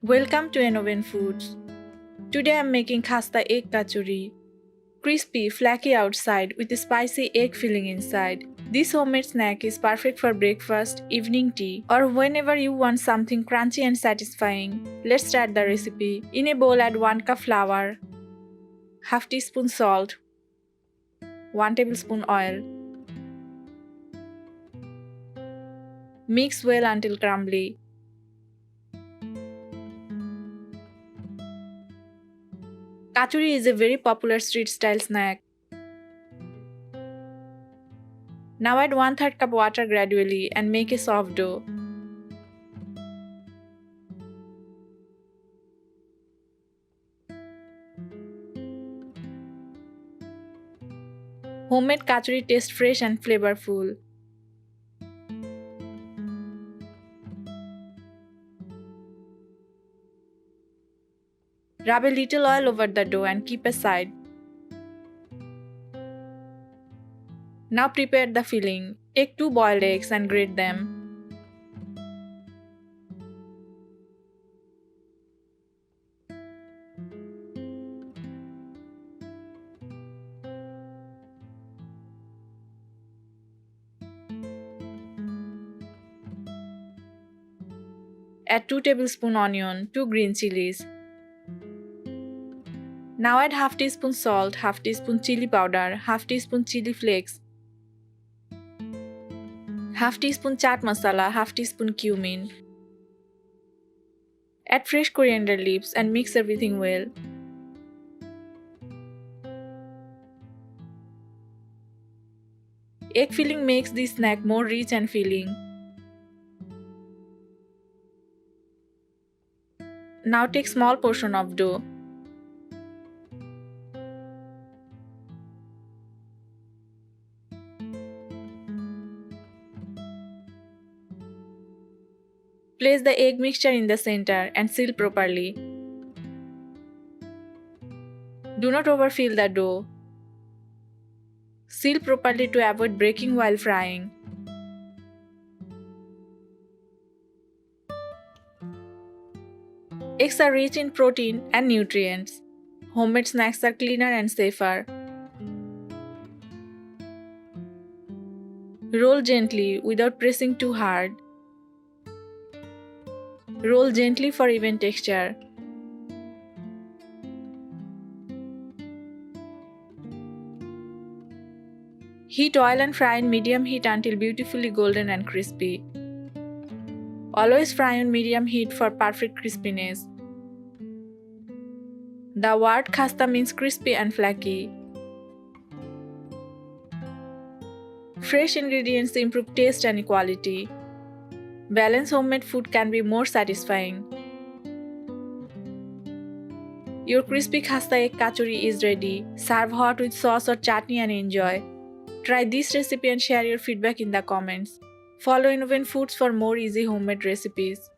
Welcome to Innoven Foods. Today I'm making Khasta Egg Kachori. Crispy, flaky outside with a spicy egg filling inside. This homemade snack is perfect for breakfast, evening tea, or whenever you want something crunchy and satisfying. Let's start the recipe. In a bowl add 1 cup flour, half teaspoon salt, 1 tablespoon oil. Mix well until crumbly. Kachori is a very popular street-style snack. Now add 1/3 cup water gradually and make a soft dough. Homemade kachori tastes fresh and flavorful. Rub a little oil over the dough and keep aside. Now prepare the filling. Take 2 boiled eggs and grate them. Add 2 tablespoon onion, 2 green chilies. Now add half teaspoon salt, half teaspoon chili powder, half teaspoon chili flakes, half teaspoon chat masala, half teaspoon cumin. Add fresh coriander leaves and mix everything well. Egg filling makes this snack more rich and filling. Now take small portion of dough. Place the egg mixture in the center and seal properly. Do not overfill the dough. Seal properly to avoid breaking while frying. Eggs are rich in protein and nutrients. Homemade snacks are cleaner and safer. Roll gently without pressing too hard. Roll gently for even texture. Heat oil and fry in medium heat until beautifully golden and crispy. Always fry on medium heat for perfect crispiness. The word khasta means crispy and flaky. Fresh ingredients improve taste and quality. Balanced homemade food can be more satisfying. Your crispy khasta egg kachori is ready. Serve hot with sauce or chutney and enjoy. Try this recipe and share your feedback in the comments. Follow Innoven Foods for more easy homemade recipes.